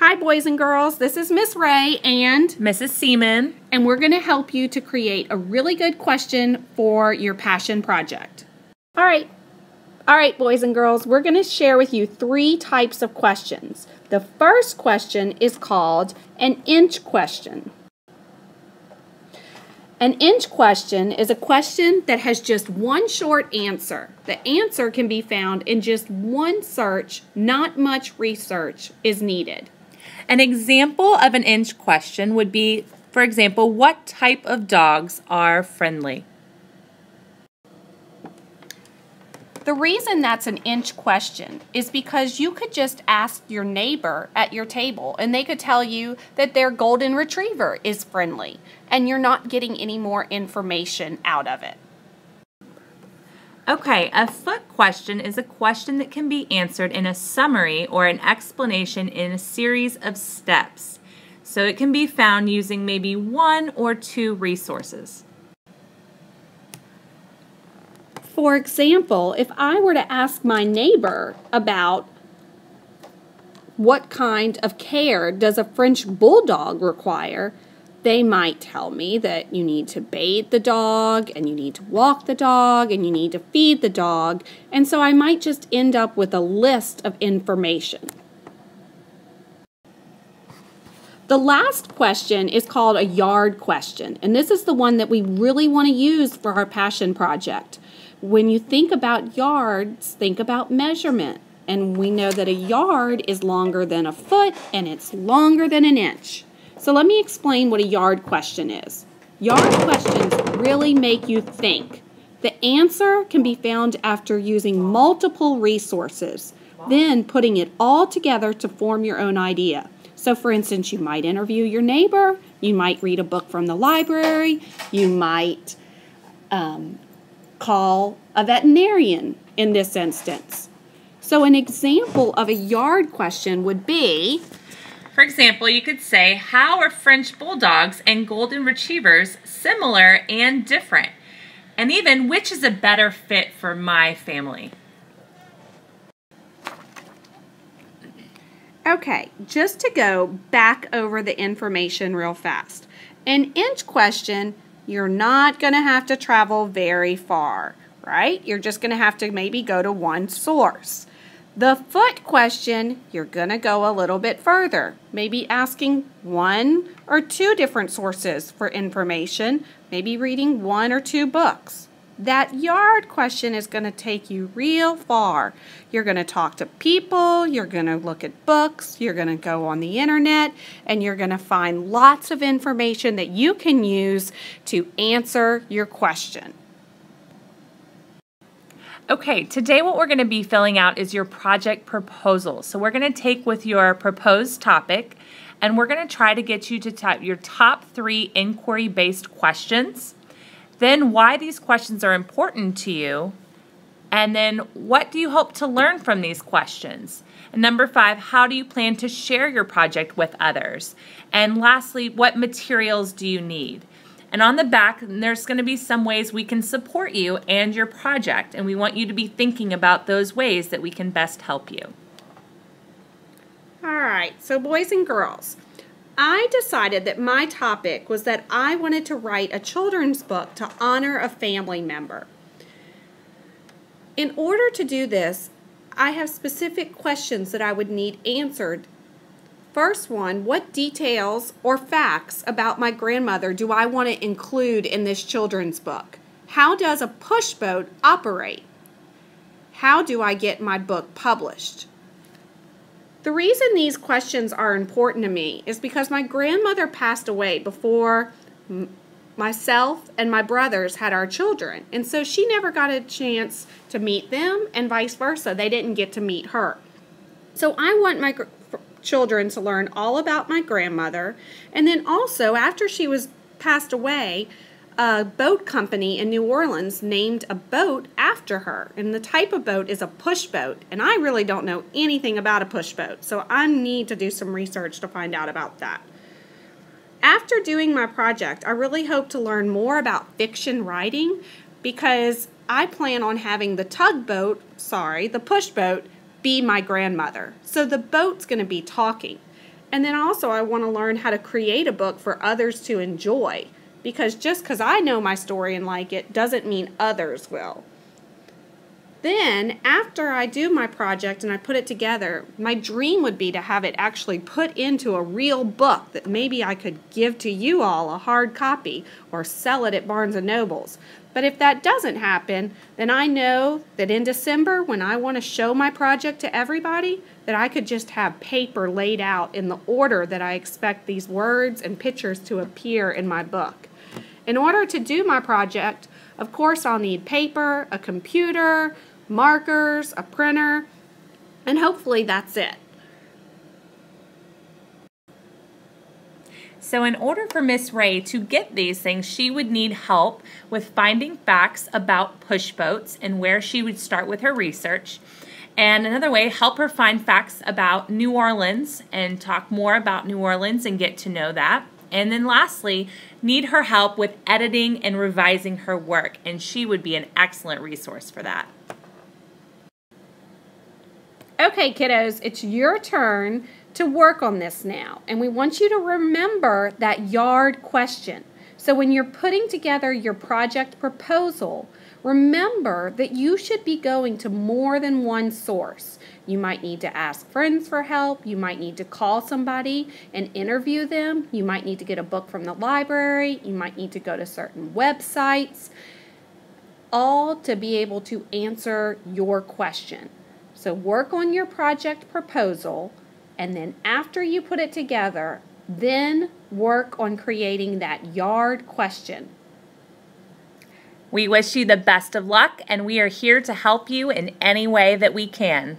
Hi boys and girls, this is Miss Ray and Mrs. Seaman, and we're going to help you to create a really good question for your passion project. All right boys and girls, we're going to share with you 3 types of questions. The first question is called an inch question. An inch question is a question that has just one short answer. The answer can be found in just one search. Not much research is needed. an example of an inch question would be, for example, what type of dogs are friendly? The reason that's an inch question is because you could just ask your neighbor at your table and they could tell you that their golden retriever is friendly and you're not getting any more information out of it. Okay, a foot question is a question that can be answered in a summary or an explanation in a series of steps. So it can be found using maybe 1 or 2 resources. For example, if I were to ask my neighbor about what kind of care does a French bulldog require, they might tell me that you need to bathe the dog, and you need to walk the dog, and you need to feed the dog, and so I might just end up with a list of information. The last question is called a yard question, and this is the one that we really want to use for our passion project. When you think about yards, think about measurement. And we know that a yard is longer than a foot and it's longer than an inch. So let me explain what a yard question is. Yard questions really make you think. The answer can be found after using multiple resources, then putting it all together to form your own idea. So for instance, you might interview your neighbor, you might read a book from the library, you might call a veterinarian in this instance. So an example of a yard question would be, For example, you could say, how are French bulldogs and golden retrievers similar and different? And even, which is a better fit for my family? Okay, just to go back over the information real fast. An inch question, you're not going to have to travel very far, right? You're just going to have to maybe go to one source. The foot question, you're going to go a little bit further, maybe asking 1 or 2 different sources for information, maybe reading 1 or 2 books. That yard question is going to take you real far. You're going to talk to people, you're going to look at books, you're going to go on the internet, and you're going to find lots of information that you can use to answer your question. Okay, today what we're going to be filling out is your project proposal. So we're going to take with your proposed topic and we're going to try to get you to type your top 3 inquiry-based questions, then why these questions are important to you, and then what do you hope to learn from these questions? And number 5, how do you plan to share your project with others? And lastly, what materials do you need? And on the back, there's going to be some ways we can support you and your project, and we want you to be thinking about those ways that we can best help you. All right, so boys and girls, I decided that my topic was that I wanted to write a children's book to honor a family member. In order to do this, I have specific questions that I would need answered. First one, what details or facts about my grandmother do I want to include in this children's book? How does a push boat operate? How do I get my book published? The reason these questions are important to me is because my grandmother passed away before myself and my brothers had our children. And so she never got a chance to meet them and vice versa. They didn't get to meet her. So I want my children to learn all about my grandmother, and then also after she was passed away, a boat company in New Orleans named a boat after her, and the type of boat is a push boat, and I really don't know anything about a push boat, so I need to do some research to find out about that. After doing my project, I really hope to learn more about fiction writing because I plan on having the push boat be my grandmother. So the boat's going to be talking. And then also I want to learn how to create a book for others to enjoy, because just because I know my story and like it doesn't mean others will. Then, after I do my project and I put it together, my dream would be to have it actually put into a real book that maybe I could give to you all, a hard copy, or sell it at Barnes & Noble's. But if that doesn't happen, then I know that in December, when I want to show my project to everybody, that I could just have paper laid out in the order that I expect these words and pictures to appear in my book. In order to do my project, of course, I'll need paper, a computer, markers, a printer, and hopefully that's it. So in order for Miss Ray to get these things, she would need help with finding facts about push boats and where she would start with her research. And another way, help her find facts about New Orleans and talk more about New Orleans and get to know that. And then lastly, need her help with editing and revising her work, and she would be an excellent resource for that. Okay, kiddos, it's your turn to work on this now, and we want you to remember that yard question. So when you're putting together your project proposal, remember that you should be going to more than one source. You might need to ask friends for help. You might need to call somebody and interview them. You might need to get a book from the library. You might need to go to certain websites, all to be able to answer your question. So work on your project proposal, and then after you put it together, then work on creating that yard question. We wish you the best of luck, and we are here to help you in any way that we can.